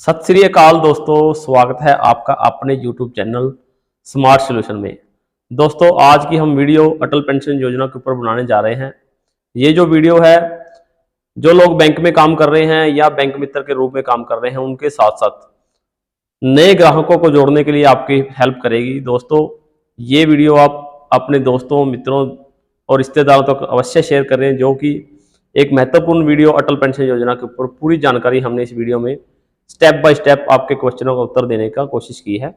सत श्री अकाल दोस्तों, स्वागत है आपका अपने YouTube चैनल स्मार्ट सॉल्यूशन में। दोस्तों, आज की हम वीडियो अटल पेंशन योजना के ऊपर बनाने जा रहे हैं। ये जो वीडियो है, जो लोग बैंक में काम कर रहे हैं या बैंक मित्र के रूप में काम कर रहे हैं, उनके साथ साथ नए ग्राहकों को जोड़ने के लिए आपकी हेल्प करेगी। दोस्तों, ये वीडियो आप अपने दोस्तों, मित्रों और रिश्तेदारों तक अवश्य शेयर करें, जो कि एक महत्वपूर्ण वीडियो अटल पेंशन योजना के ऊपर पूरी जानकारी हमने इस वीडियो में स्टेप बाय स्टेप आपके क्वेश्चनों का उत्तर देने का कोशिश की है।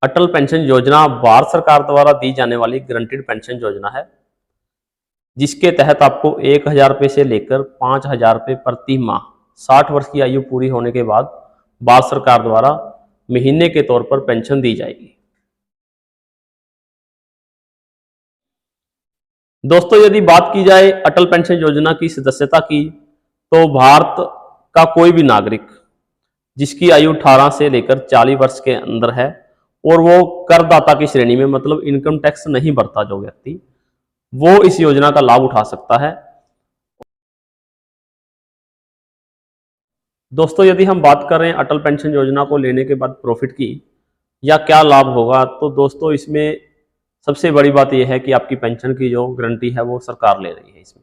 अटल पेंशन योजना भारत सरकार द्वारा दी जाने वाली गारंटीड पेंशन योजना है, जिसके तहत आपको 1,000 रुपये से लेकर 5,000 रुपये प्रति माह 60 वर्ष की आयु पूरी होने के बाद भारत सरकार द्वारा महीने के तौर पर पेंशन दी जाएगी। दोस्तों, यदि बात की जाए अटल पेंशन योजना की सदस्यता की, तो भारत का कोई भी नागरिक जिसकी आयु 18 से लेकर 40 वर्ष के अंदर है और वो करदाता की श्रेणी में, मतलब इनकम टैक्स नहीं भरता जो व्यक्ति, वो इस योजना का लाभ उठा सकता है। दोस्तों, यदि हम बात करें अटल पेंशन योजना को लेने के बाद प्रॉफिट की या क्या लाभ होगा, तो दोस्तों इसमें सबसे बड़ी बात यह है कि आपकी पेंशन की जो गारंटी है वो सरकार ले रही है। इसमें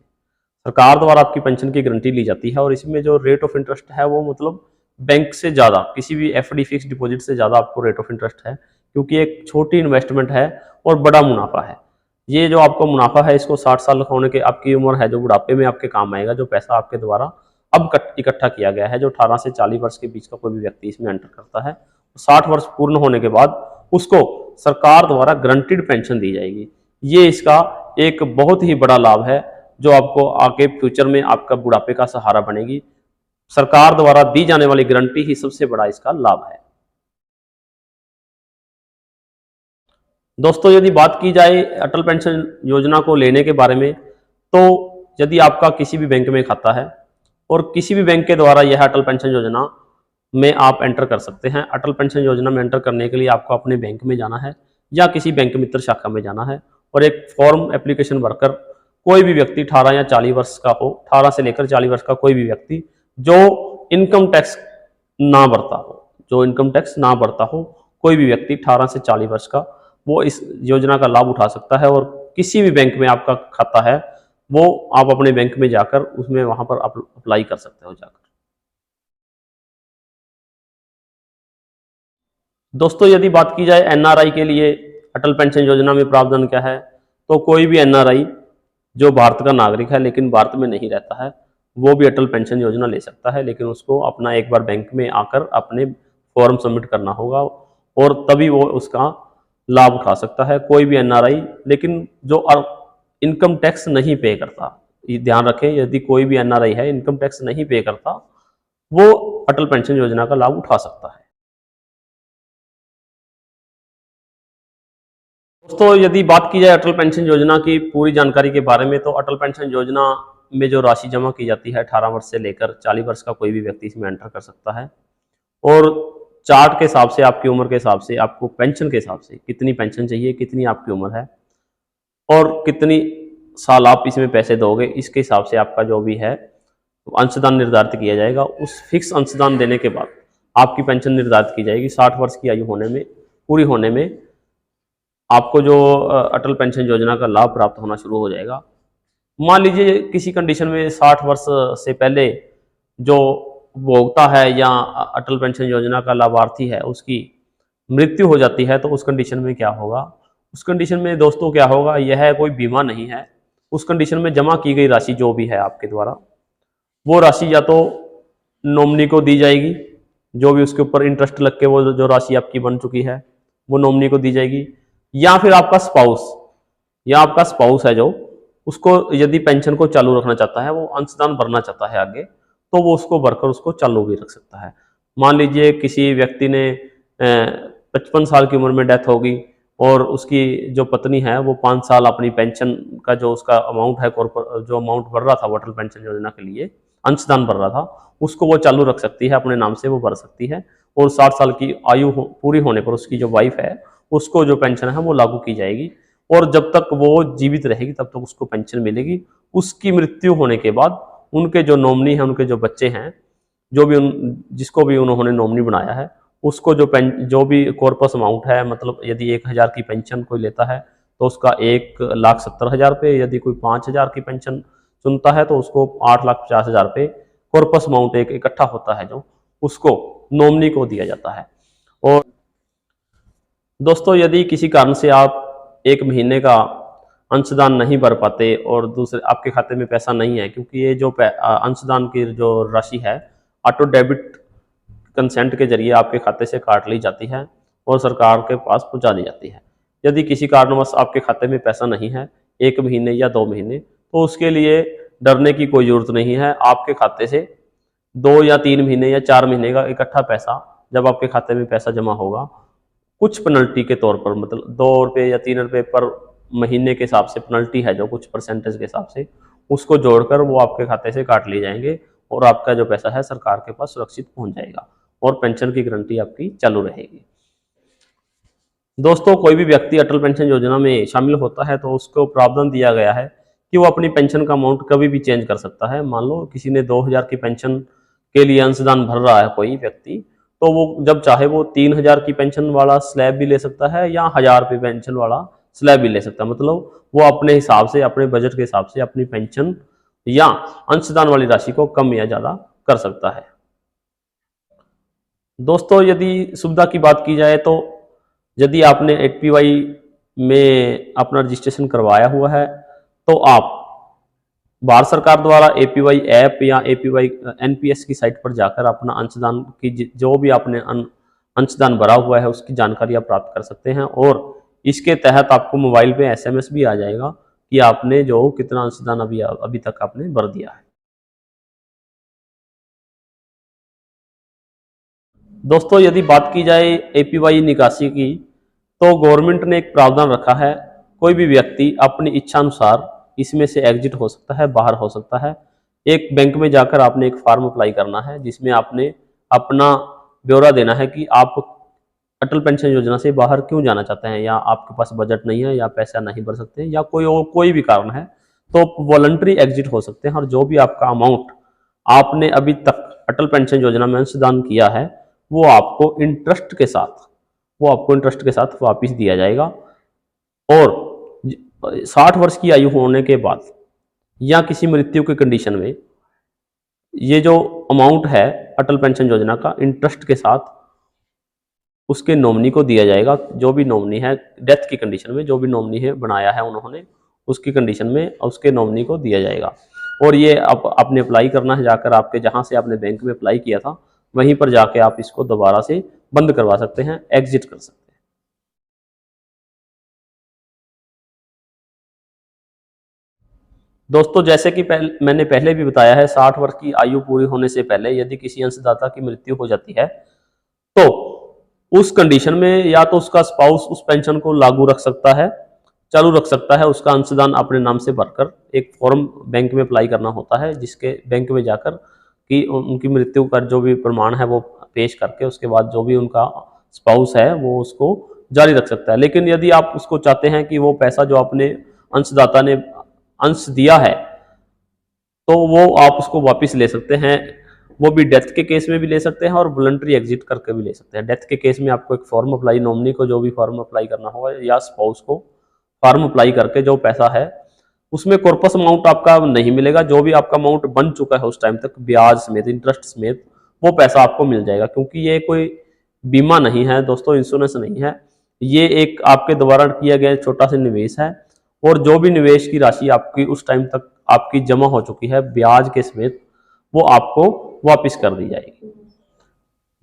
सरकार द्वारा आपकी पेंशन की गारंटी ली जाती है और इसमें जो रेट ऑफ इंटरेस्ट है वो, मतलब बैंक से ज़्यादा, किसी भी एफडी फिक्स डिपॉजिट से ज़्यादा आपको रेट ऑफ इंटरेस्ट है, क्योंकि एक छोटी इन्वेस्टमेंट है और बड़ा मुनाफा है। ये जो आपको मुनाफा है, इसको 60 साल होने के आपकी उम्र है, जो बुढ़ापे में आपके काम आएगा, जो पैसा आपके द्वारा अब इकट्ठा किया गया है, जो 18 से 40 वर्ष के बीच का कोई भी व्यक्ति इसमें एंटर करता है, 60 वर्ष पूर्ण होने के बाद उसको सरकार द्वारा गारंटीड पेंशन दी जाएगी। ये इसका एक बहुत ही बड़ा लाभ है, जो आपको आगे फ्यूचर में आपका बुढ़ापे का सहारा बनेगी। सरकार द्वारा दी जाने वाली गारंटी ही सबसे बड़ा इसका लाभ है। दोस्तों, यदि बात की जाए अटल पेंशन योजना को लेने के बारे में, तो यदि आपका किसी भी बैंक में खाता है और किसी भी बैंक के द्वारा यह अटल पेंशन योजना में आप एंटर कर सकते हैं। अटल पेंशन योजना में एंटर करने के लिए आपको अपने बैंक में जाना है या किसी बैंक मित्र शाखा में जाना है और एक फॉर्म एप्लीकेशन भरकर, कोई भी व्यक्ति 18 या 40 वर्ष का हो, 18 से लेकर 40 वर्ष का कोई भी व्यक्ति जो इनकम टैक्स ना भरता हो, कोई भी व्यक्ति 18 से 40 वर्ष का, वो इस योजना का लाभ उठा सकता है। और किसी भी बैंक में आपका खाता है, वो आप अपने बैंक में जाकर उसमें वहां पर अप्लाई कर सकते हो जाकर। दोस्तों, यदि बात की जाए एनआरआई के लिए अटल पेंशन योजना में प्रावधान क्या है, तो कोई भी एनआरआई जो भारत का नागरिक है लेकिन भारत में नहीं रहता है, वो भी अटल पेंशन योजना ले सकता है, लेकिन उसको अपना एक बार बैंक में आकर अपने फॉर्म सबमिट करना होगा और तभी वो उसका लाभ उठा सकता है। कोई भी एनआरआई, लेकिन जो इनकम टैक्स नहीं पे करता, ये ध्यान रखें, यदि कोई भी एनआरआई है इनकम टैक्स नहीं पे करता, वो अटल पेंशन योजना का लाभ उठा सकता है। दोस्तों, यदि बात की जाए अटल पेंशन योजना की पूरी जानकारी के बारे में, तो अटल पेंशन योजना में जो राशि जमा की जाती है, 18 वर्ष से लेकर 40 वर्ष का कोई भी व्यक्ति इसमें एंटर कर सकता है और चार्ट के हिसाब से, आपकी उम्र के हिसाब से, आपको पेंशन के हिसाब से कितनी पेंशन चाहिए, कितनी आपकी उम्र है और कितनी साल आप इसमें पैसे दोगे, इसके हिसाब से आपका जो भी है अंशदान निर्धारित किया जाएगा। उस फिक्स अंशदान देने के बाद आपकी पेंशन निर्धारित की जाएगी। 60 वर्ष की आयु पूरी होने में आपको जो अटल पेंशन योजना का लाभ प्राप्त होना शुरू हो जाएगा। मान लीजिए किसी कंडीशन में 60 वर्ष से पहले जो उपभोक्ता है या अटल पेंशन योजना का लाभार्थी है, उसकी मृत्यु हो जाती है, तो उस कंडीशन में क्या होगा? उस कंडीशन में दोस्तों क्या होगा, यह कोई बीमा नहीं है। उस कंडीशन में जमा की गई राशि जो भी है आपके द्वारा, वो राशि या तो नॉमिनी को दी जाएगी, जो भी उसके ऊपर इंटरेस्ट लग के वो जो राशि आपकी बन चुकी है वो नॉमिनी को दी जाएगी, या फिर आपका स्पाउस है जो, उसको यदि पेंशन को चालू रखना चाहता है, वो अंशदान भरना चाहता है आगे, तो वो उसको भरकर उसको चालू भी रख सकता है। मान लीजिए किसी व्यक्ति ने 55 साल की उम्र में डेथ होगी और उसकी जो पत्नी है वो 5 साल अपनी पेंशन का जो उसका अमाउंट है, जो अमाउंट भर रहा था वो अटल पेंशन योजना के लिए अंशदान भर रहा था, उसको वो चालू रख सकती है, अपने नाम से वो भर सकती है और 60 साल की आयु पूरी होने पर उसकी जो वाइफ है उसको जो पेंशन है वो लागू की जाएगी और जब तक वो जीवित रहेगी तब तक उसको पेंशन मिलेगी। उसकी मृत्यु होने के बाद उनके जो नॉमिनी हैं, उनके जो बच्चे हैं, जो भी जिसको भी उन्होंने नॉमिनी बनाया है, उसको जो भी कॉर्पस अमाउंट है, मतलब यदि 1000 की पेंशन कोई लेता है तो उसका 1,70,000 रुपये, यदि कोई 5000 की पेंशन चुनता है तो उसको 8,50,000 रुपये कॉर्पस अमाउंट एक इकट्ठा होता है जो उसको नॉमिनी को दिया जाता है। और दोस्तों, यदि किसी कारण से आप 1 महीने का अंशदान नहीं भर पाते और दूसरे आपके खाते में पैसा नहीं है, क्योंकि ये जो अंशदान की जो राशि है ऑटो डेबिट कंसेंट के जरिए आपके खाते से काट ली जाती है और सरकार के पास पहुंचा दी जाती है। यदि किसी कारणवश आपके खाते में पैसा नहीं है 1 महीने या 2 महीने, तो उसके लिए डरने की कोई ज़रूरत नहीं है। आपके खाते से 2 या 3 महीने या 4 महीने का इकट्ठा पैसा जब आपके खाते में पैसा जमा होगा, कुछ पेनल्टी के तौर पर, मतलब 2 रुपये या 3 रुपये पर महीने के हिसाब से पेनल्टी है जो कुछ परसेंटेज के हिसाब से, उसको जोड़कर वो आपके खाते से काट लिए जाएंगे और आपका जो पैसा है सरकार के पास सुरक्षित पहुंच जाएगा और पेंशन की गारंटी आपकी चालू रहेगी। दोस्तों, कोई भी व्यक्ति अटल पेंशन योजना में शामिल होता है तो उसको प्रावधान दिया गया है कि वो अपनी पेंशन का अमाउंट कभी भी चेंज कर सकता है। मान लो किसी ने 2000 की पेंशन के लिए अंशदान भर रहा है कोई व्यक्ति, तो वो जब चाहे वो 3000 की पेंशन वाला स्लैब भी ले सकता है या 1000 रुपये पेंशन वाला स्लैब भी ले सकता है। मतलब वो अपने हिसाब से, अपने बजट के हिसाब से अपनी पेंशन या अंशदान वाली राशि को कम या ज़्यादा कर सकता है। दोस्तों, यदि सुविधा की बात की जाए तो यदि आपने एपीवाई में अपना रजिस्ट्रेशन करवाया हुआ है तो आप भारत सरकार द्वारा एपीवाई ऐप या एपीवाई एनपीएस की साइट पर जाकर अपना अंशदान की जो भी आपने अंशदान भरा हुआ है उसकी जानकारी आप प्राप्त कर सकते हैं और इसके तहत आपको मोबाइल पे एसएमएस भी आ जाएगा कि आपने जो कितना अंशदान अभी तक आपने भर दिया है। दोस्तों, यदि बात की जाए एपीवाई निकासी की, तो गवर्नमेंट ने एक प्रावधान रखा है, कोई भी व्यक्ति अपनी इच्छा अनुसार इसमें से एग्जिट हो सकता है, बाहर हो सकता है। एक बैंक में जाकर आपने एक फॉर्म अप्लाई करना है जिसमें आपने अपना ब्यौरा देना है कि आप अटल पेंशन योजना से बाहर क्यों जाना चाहते हैं, या आपके पास बजट नहीं है, या पैसा नहीं भर सकते, या कोई और कोई भी कारण है, तो वॉलंटरी एग्जिट हो सकते हैं। और जो भी आपका अमाउंट आपने अभी तक अटल पेंशन योजना में अंशदान किया है वो आपको इंटरेस्ट के साथ वापस दिया जाएगा। और 60 वर्ष की आयु होने के बाद या किसी मृत्यु की कंडीशन में ये जो अमाउंट है अटल पेंशन योजना का इंटरेस्ट के साथ उसके नॉमिनी को दिया जाएगा। जो भी नॉमिनी है, डेथ की कंडीशन में जो भी नॉमिनी है बनाया है उन्होंने, उसकी कंडीशन में उसके नॉमिनी को दिया जाएगा। और ये आपने अप्लाई करना है, जाकर आपके जहां से आपने बैंक में अप्लाई किया था वहीं पर जाके आप इसको दोबारा से बंद करवा सकते हैं, एग्जिट कर सकते हैं। दोस्तों, जैसे कि मैंने पहले भी बताया है, 60 वर्ष की आयु पूरी होने से पहले यदि किसी अंशदाता की मृत्यु हो जाती है तो उस कंडीशन में या तो उसका स्पाउस उस पेंशन को चालू रख सकता है, उसका अंशदान अपने नाम से भरकर एक फॉर्म बैंक में अप्लाई करना होता है, जिसके बैंक में जाकर कि उनकी मृत्यु का जो भी प्रमाण है वो पेश करके उसके बाद जो भी उनका स्पाउस है वो उसको जारी रख सकता है। लेकिन यदि आप उसको चाहते हैं कि वो पैसा जो अपने अंशदाता ने अंश दिया है तो वो आप उसको वापस ले सकते हैं, वो भी डेथ के केस में भी ले सकते हैं और वॉलंटरी एग्जिट करके भी ले सकते हैं। डेथ के केस में आपको एक फॉर्म अप्लाई, नॉमिनी को जो भी फॉर्म अप्लाई करना होगा या स्पाउस को फॉर्म अप्लाई करके जो पैसा है उसमें कॉर्पस अमाउंट आपका नहीं मिलेगा, जो भी आपका अमाउंट बन चुका है उस टाइम तक ब्याज समेत, इंटरेस्ट समेत, वो पैसा आपको मिल जाएगा। क्योंकि ये कोई बीमा नहीं है दोस्तों, इंश्योरेंस नहीं है, ये एक आपके द्वारा किया गया छोटा सा निवेश है और जो भी निवेश की राशि आपकी उस टाइम तक आपकी जमा हो चुकी है ब्याज के समेत वो आपको वापस कर दी जाएगी।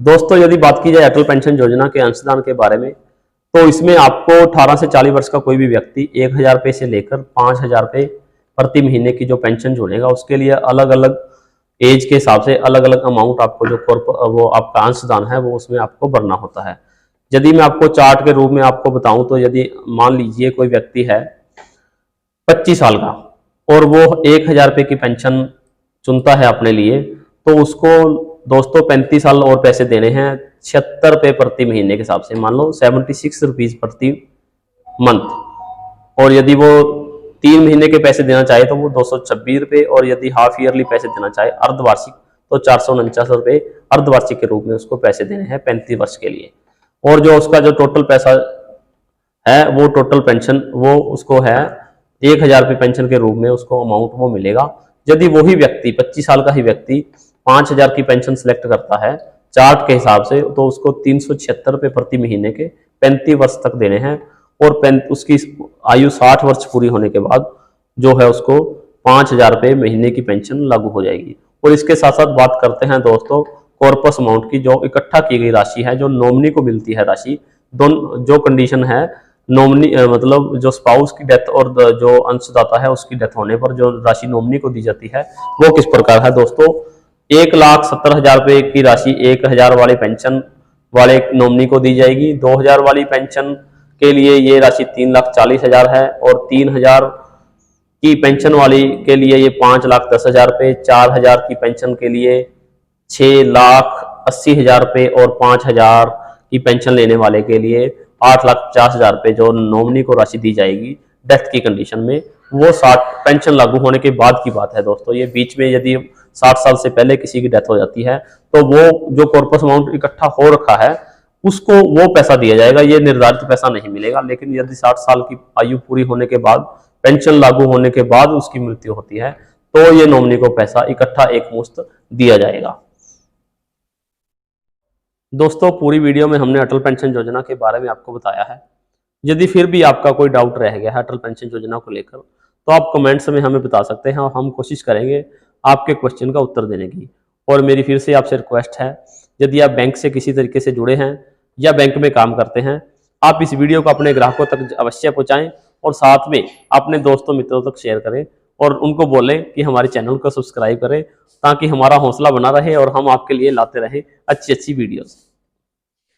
दोस्तों, यदि बात की जाए अटल पेंशन योजना के अंशदान के बारे में, तो इसमें आपको 18 से 40 वर्ष का कोई भी व्यक्ति 1000 रुपये से लेकर 5000 रुपये प्रति महीने की जो पेंशन जोड़ेगा उसके लिए अलग अलग एज के हिसाब से अलग अलग अमाउंट आपको वो आपका अंशदान है वो उसमें आपको भरना होता है। यदि मैं आपको चार्ट के रूप में आपको बताऊं तो यदि मान लीजिए कोई व्यक्ति है 25 साल का और वो 1000 रुपये की पेंशन चुनता है अपने लिए, तो उसको दोस्तों 35 साल और पैसे देने हैं 76 रुपये प्रति महीने के हिसाब से, मान लो 76 रुपीज प्रति मंथ। और यदि वो 3 महीने के पैसे देना चाहे तो वो 226 रुपये, और यदि हाफ ईयरली पैसे देना चाहे अर्धवार्षिक तो 449 रुपये अर्धवार्षिक के रूप में उसको पैसे देने हैं 35 वर्ष के लिए। और जो उसका जो टोटल पैसा है वो टोटल पेंशन वो उसको है 1000 रुपये पेंशन के रूप में उसको अमाउंट वो मिलेगा। यदि वही व्यक्ति 25 साल का ही व्यक्ति 5000 की पेंशन सिलेक्ट करता है चार्ट के हिसाब से, तो उसको 376 रुपये प्रति महीने के 35 वर्ष तक देने हैं। और उसकी आयु 60 वर्ष पूरी होने के बाद जो है उसको 5000 रुपये महीने की पेंशन लागू हो जाएगी। और इसके साथ साथ बात करते हैं दोस्तों कॉर्पस अमाउंट की, जो इकट्ठा की गई राशि है, जो नॉमिनी को मिलती है राशि। दोनों जो कंडीशन है नॉमिनी मतलब जो स्पाउस की डेथ और जो अंशदाता है उसकी डेथ होने पर जो राशि नॉमिनी को दी जाती है वो किस प्रकार है दोस्तों। 1,70,000 रुपये की राशि 1000 वाले पेंशन वाले नॉमिनी को दी जाएगी। 2000 वाली पेंशन के लिए ये राशि 3,40,000 है, और 3000 की पेंशन वाली के लिए ये 5,10,000 रुपये, 4000 की पेंशन के लिए 6,80,000 रुपये, और 5000 की पेंशन लेने वाले के लिए 8,50,000 रुपये जो नॉमिनी को राशि दी जाएगी डेथ की कंडीशन में। वो 60 पेंशन लागू होने के बाद की बात है दोस्तों। ये बीच में यदि 60 साल से पहले किसी की डेथ हो जाती है तो वो जो कॉर्पस अमाउंट इकट्ठा हो रखा है उसको वो पैसा दिया जाएगा, ये निर्धारित पैसा नहीं मिलेगा। लेकिन यदि 60 साल की आयु पूरी होने के बाद पेंशन लागू होने के बाद उसकी मृत्यु होती है तो ये नॉमिनी को पैसा इकट्ठा एक मुश्त दिया जाएगा। दोस्तों पूरी वीडियो में हमने अटल पेंशन योजना के बारे में आपको बताया है। यदि फिर भी आपका कोई डाउट रह गया है अटल पेंशन योजना को लेकर तो आप कमेंट्स में हमें बता सकते हैं और हम कोशिश करेंगे आपके क्वेश्चन का उत्तर देने की। और मेरी फिर से आपसे रिक्वेस्ट है, यदि आप बैंक से किसी तरीके से जुड़े हैं या बैंक में काम करते हैं, आप इस वीडियो को अपने ग्राहकों तक अवश्य पहुंचाएं और साथ में अपने दोस्तों मित्रों तक शेयर करें और उनको बोलें कि हमारे चैनल को सब्सक्राइब करें ताकि हमारा हौसला बना रहे और हम आपके लिए लाते रहें अच्छी अच्छी वीडियोस।